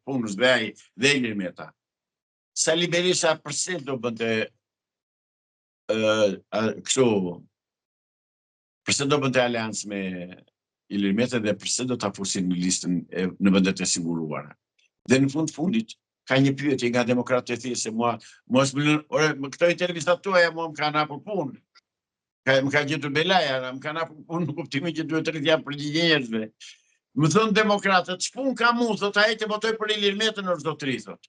punës dhe ai dhe Ilir Meta. Sali Berisha përse do bënte kështu, përse do bënte aleancë me Ilir Meta dhe përse do ta fusin në listën në vendet e siguruara. Dhe në fundit ka një pyetje nga demokratët e thjeshtë se mua këto intervistat tuaja mua më kanë hapur punë. Më ka gjetur belaja, më kanë hapur punë në kuptimin që duhet të rrit jam përgjigje njerëzve. Më thënë demokratët, ç'pun ka mu, thot ai të votoj për Ilir Metën në çdo tri, thot.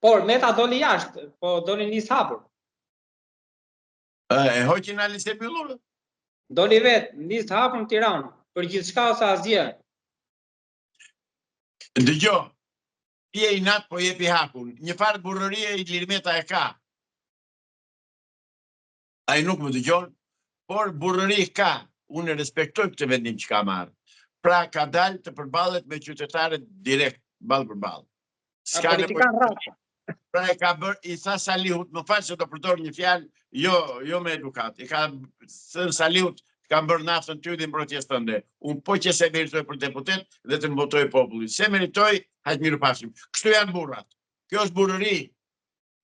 Por Meta doli jashtë, po doli listë hapur. E hoqin në listë e mbyllur? Doli vetë, në listë hapur në Tiranë, për gjithçka ose asgjë. Dëgjoj, ti je i nat po jepi hakun. Një farë burrërie Ilir Meta e ka. Ai nuk më dëgjon, por burrëri ka. Unë respektoj këtë vendim që ka marrë. Pra ka dalë të përballet me qytetarët direkt, ballë për ballë. Ska politikan rrafë. Pra e ka bërë, i tha Salihut, më fal se do përdor një fjalë jo me edukat. I ka thënë Salihut, kam bërë naftën ty dhe mbrojtjes tënde. Unë po që se meritoj për deputet dhe të më votoj popullit. Se meritoj, hajtë mirë pafshim. Kështu janë burrat. Kjo është burrëri.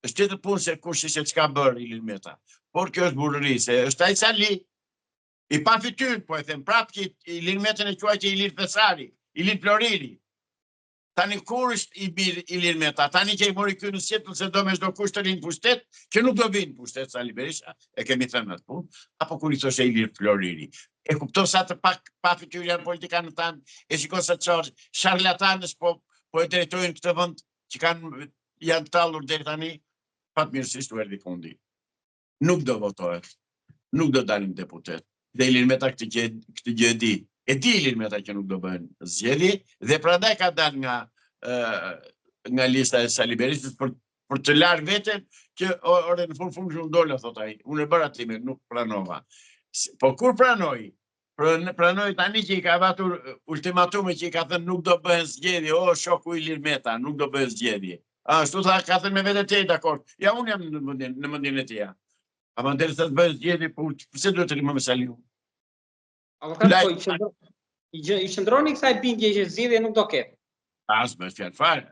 Është tjetër punë se kush ishte çka bërë Ilir Meta. Por kjo është burrëri, se është ai Sali. I pa fytyrë, po e them prapë që Ilir Metën e quaj që Ilir Pesari, Ilir Floriri. Tani kur është i mirë Ilir Meta, tani që i mori ky në sjetëll se do me çdo kusht të rinë pushtet, që nuk do vinë pushtet Sali Berisha, e kemi thënë atë punë, apo kur i thoshe Ilir Floriri. E kupton sa të pa fytyrë janë politikanët tanë, e shikon sa çfarë sharlatanës po e drejtojnë këtë vend që janë tallur deri tani, fatmirësisht u erdhi fundi. Nuk do votohet, nuk do dalim deputet. Dhe Ilir Meta këtë gjë e di. E di Ilir Meta që nuk do bëhen zgjedhje dhe prandaj ka dalë nga lista e Sali Berishës për të larë veten që ore në fund shumë dola, thot ai. Unë e bëra time, nuk pranova. Po kur pranoi? Pranoi tani që i ka vatur ultimatume që i ka thënë nuk do bëhen zgjedhje, shoku Ilir Meta, nuk do bëhen zgjedhje. Ashtu tha, ka thënë me vetë te, dakord. Ja, unë jam në mendjen e tij. Ama derisa të bëhet zgjedhje, pse duhet të rrimë me Saliu? I qëndroni kësaj bindje që zgjidhje nuk do ketë. As më fjalë fare.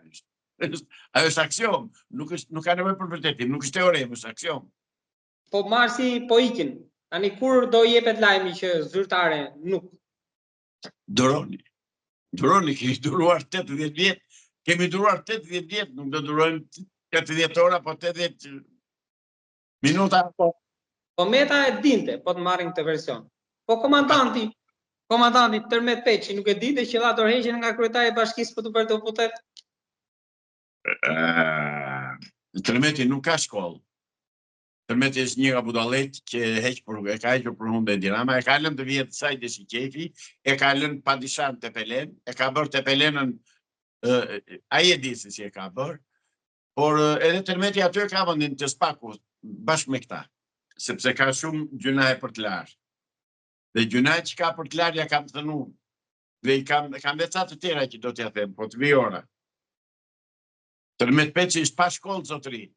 Ajo është aksion, nuk ka nevojë për vërtetim, nuk është teorem, është aksion. Po marsi po ikin. Tani kur do jepet lajmi që zyrtare nuk? Duroni, kemi duruar 80 vjet, nuk do durojmë 80 ora, po 80 minuta. Po Meta e dinte, po të marrin këtë version. Po komandanti Tërmet Peçi nuk e dinte që dha dorëheqjen nga kryetari i bashkisë për të bërë deputet? Tërmeti nuk ka shkollë. Tërmeti është një budallet që e ka hequr për hundë e Dirama, e ka lënë të vjetë saj dhe si qefi, e ka lënë padishan të Pelen, e ka bërë të Pelenën, ai e di se si e ka bërë, por edhe Tërmeti aty ka vendin të spaku bashkë me këta, sepse ka shumë gjunaje për të larë. Dhe gjunaje që ka për të larë ja kam thënë unë. Dhe kam veca të tjera që do t'ja them, po të vi ora. Tërmet Peçi është pa shkollë, zotëri.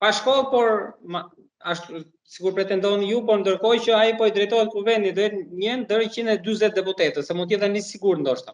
Pa shkollë, por ashtu sikur pretendoni ju, por ndërkohë që ai po i drejtohet kuvendit dhe njën deri 140 deputetë, se mund të jetë një sigurt ndoshta.